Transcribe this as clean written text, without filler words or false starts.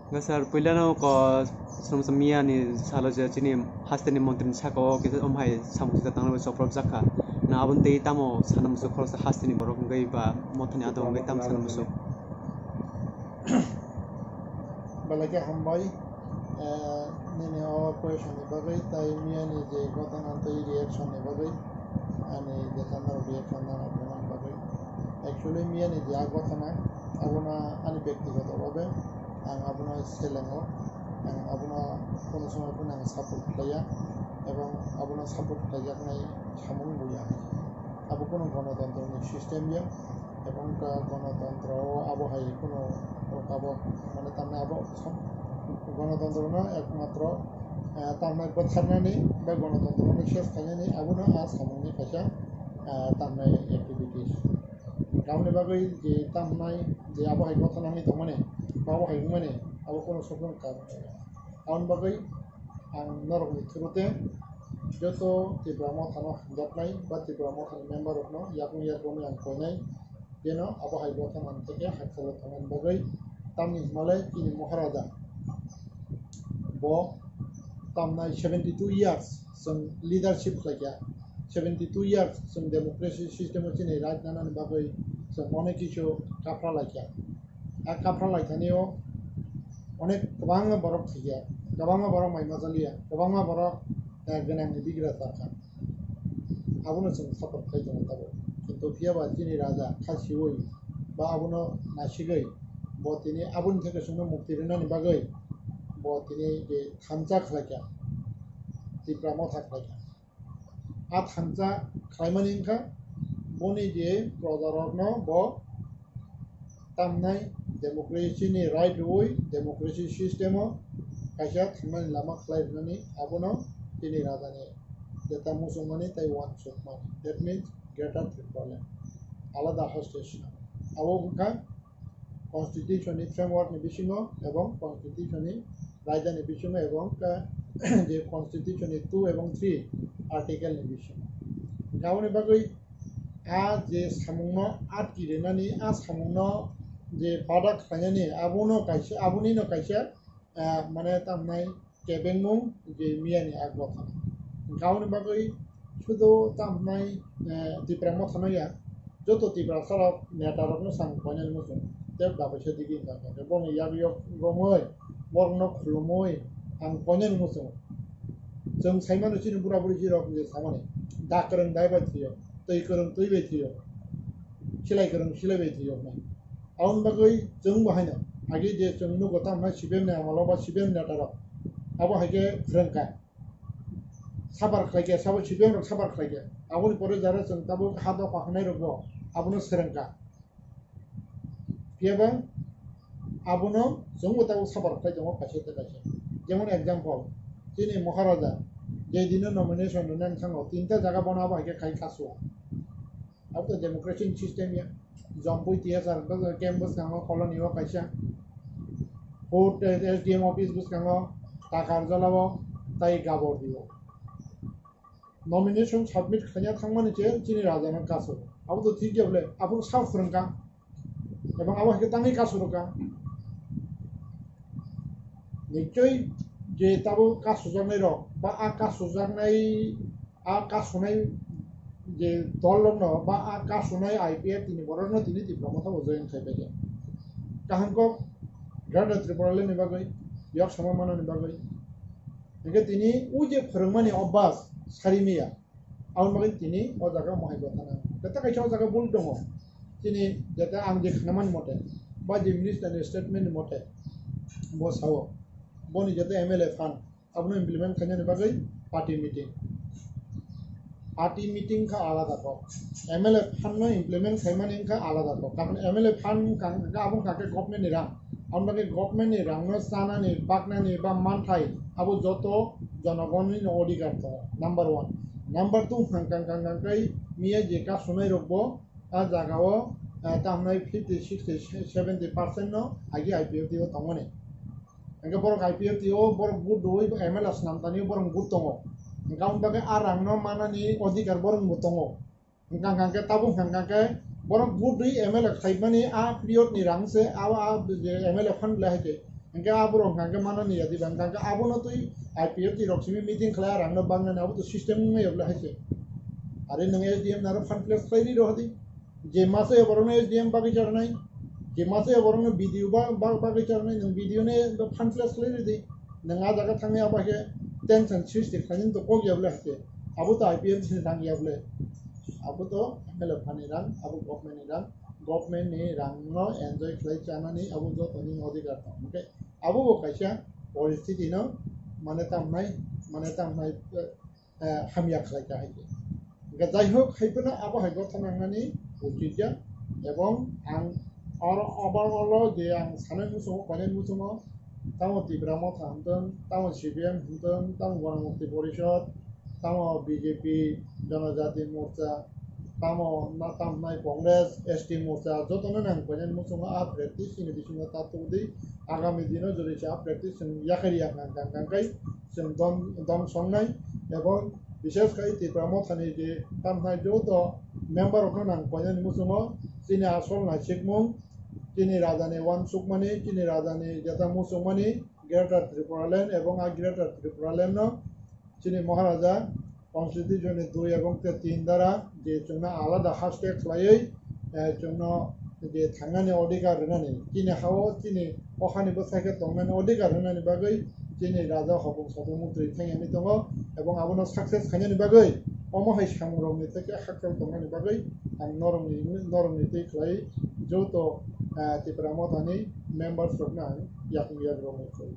Nggak sar pilihan ko sama semia ni salah satu sini hasil ni montrin sako kita hai sama kita tangan besok proses zakha. Na abun tei tamo sana musuh kalau hasil ni borok ngai ba montrin atau ngai tam sana musuh. Balaki hambai nini operation ni bagai tai mia ni je kota nanti reaction ni bagai ani dekan reaction na memang bagai actually mia ni je agak sana abuna ani ব্যক্তিগত ভাবে ang abuna selengo ang abuna kono সময় pun ang support playa এবং abuna support playa nai samung buya abu kono গণতন্ত্র ni system ya এবং গণতন্ত্র আবো high কোনো আবো মানে তার আবো গণতন্ত্র না একমাত্র তার মানে বছরনানি বা গণতন্ত্র শেষ খানি আবুনা আজ সামনে কাছে তার মানে অ্যাক্টিভিটিস গাউনে বাগৈ যে তামনাই যে আবো হাই গঠনানি তো মানে আবো হাই মানে আবো কোনো সফল কারণ আউন বাগৈ আং নরকনি থ্রুতে যত তীব্রমো থানো হামজাবনাই বা তীব্রমো থানো মেম্বার হনো ইয়াকুন ইয়াকুনি আং কইনাই যেন আবো হাই গঠনান থেকে হাকসালো থামান বাগৈ তামনি হিমালয় কিনি মহারাজা bo tamnai 72 years some leadership like 72 years some democracy system chini rajnana ni bagai some onek kichu kapra like a kapra like anio onek kabanga borok thia kabanga borok mai mazalia kabanga borok ganang ni bigra sarka abuno some support khai jana tabo kintu phiaba chini raja khasioi ba abuno nasigai bo tini abun theke suno mukti rena ni bagai bo tini je thamja khlaika tipramo thaklaika a thamja khlaimani kha boni je prodarogno bo tamnai democracy ni right way democracy system o kaisa thamani lama khlairnani abono tini rajani jeta musumani taiwan sukman that means greater Tripoli alada hostation abo kha constitution ni framework ni bisingo ebong constitution ni রাজধানী বিষয় এবং যে কনস্টিটিউশনের 2 এবং 3 article ni বিষয় গাউনে বাগৈ আ যে সামুনো আটকি রেনানি আ সামুনো যে বাদা খাইনানি আবুনো কাইছে আবুনিনো কাইছে মানে তামনাই কেবেংমু যে মিয়ানি আগ্রথা গাউনে বাগৈ শুধু তামনাই তীব্রামো থানায়া যত তীব্রা সারা নেটারনো সাং final মুসুম তেব গাবছে দিগি গাকে Bong ইয়াবিয়ক গমৈ borno khulumoi ang ponyan muso jong saimano chini bura buri jirok je samane da karang dai ba thiyo tei karang tei be thiyo silai karang silai be thiyo na aun bagoi jong bahina agi je jong nu gota ma sibem na amalo ba sibem na tara abo hage khrangka sabar khaige sabo sibem ro sabar khaige aboni pore jara jong tabo hado pakhnai rokbo abono serangka piabang abono jongo tawo sabar khai jongo kaise te kaise jemon example chini maharaja je dino nomination nan sango tinta jaga banaba ke khai kaso ab to democracy system ya jompoi tia sar campus sango colony wa kaisa court SDM office bus sango takar jalabo tai gabor dibo nomination submit khanya thangmani che chini raja nan kaso ab to thik jable abu sab frangka এবং আবার ke tangi kaso roka নিশ্চয় যে তাবো কাজ সুজানাই rock বা কাজ সুজানাই যে দল বা কাজ সুনাই আইপিএফ তিনি বড় তিনি তীব্রমতা জয়েন খাইবে কাহানক গ্রান্ড ত্রিপুরালে নিবাগৈ ইয়ক সমামান নিবাগৈ একে তিনি ও যে ফরমানি অভ্যাস সারিমিয়া আউন বাগৈ তিনি ও জায়গা মহাইব থানা এটা কাইছে জায়গা ভুল দङ তিনি যেটা আং যে খানামানি মতে বা যে মিনিস্টারनि স্টেটমেন্ট মতে বসাও boni jate MLA fund abno implement khanya bagai party meeting kha alada ko MLA fund no implement khaimani kha alada ko karon MLA fund kang ga abon kake government ni rang amnake government ni rang no sana ni bakna ni ba manthai abo joto jonogoni অধিকার to number 1 number 2 kang kai miya je ka sunai rokbo a jagao tamnai 50 60 70% no agi IPF dio tongone engke borok IPF tio borok good doi MLS namtani borok good tongo engkau bagai arang no mana ni odikar borok good tongo engkang tabung engkang borok good doi MLS khaibani a period ni rangse a MLA fund lahake Angka aburong angka mana nih jadi bang angka abu na tuh IPF di roksimi meeting kelar angka bang na abu tuh sistem nggak ya belah sih. Ada nang SDM nara fund plus kali di rohadi. Je masa ya baru SDM bagi cara nai. Je masa ya baru video bagi cara nai nang video nih fund plus kali di. Nang ada kat thangnya apa ke tension system kanjeng tuh kok ya belah sih. Abu tuh IPF sih thang ya belah. Abu tuh melap paniran abu government ni rang no enjoy kali cana ni abu tuh tani ngodi karta. Oke. Abu bo kaisa परिस्थिति no মানে তামনাই হামিয়া খাইকা হাইকে যাই হোক হাইপেনা আবো হাইগো থানাंगनानै উচিত এবং আं অবারল যে आं সানে মুসুম কনে মুসুম তামো তিব্রাম থামদন তামো সিপিএম হদন তামো গণমুক্তি পরিষদ তামো বিজেপি জনজাতি মোর্চা তামো তামনাই কংগ্রেস এসটি মোর্চা যতনো নাং কনে মুসুম আ প্র্যাকটিস ইনি বিসুম তাতুদি আগামী দিনে যদি চা প্র্যাকটিস ইয়াকারিয়া গাঙ্গাঙ্গাই जों दम संनाय एवं विशेष कई तिब्राम थानी जे तामनाय जो मेम्बर अखन नां पयन मुसुमो चिनि आसल ना सिकमुं चिनि राजानि वान सुकमानि चिनि राजानि जता मुसुमनि ग्रेटर त्रिपुरालैंड एवं आ ग्रेटर त्रिपुरालैंड नो चिनि महाराजा पंचलिति जनि 2 एवं 3 द्वारा जे जोंना आलादा हासटेग खालायै जोंनो जे थांनानै अधिकार होनानै चिनि हाव चिनि अखानि बसायखे दंनानै अधिकार होनानै बागै Jini raja hobong sabong mutri thangyani tongo ebong abono success khanyani bagai omohai samurong ni theke hakkel tongani bagai ang noromni tei khlai joto tipramo thani members rokna yakung yagrong khoi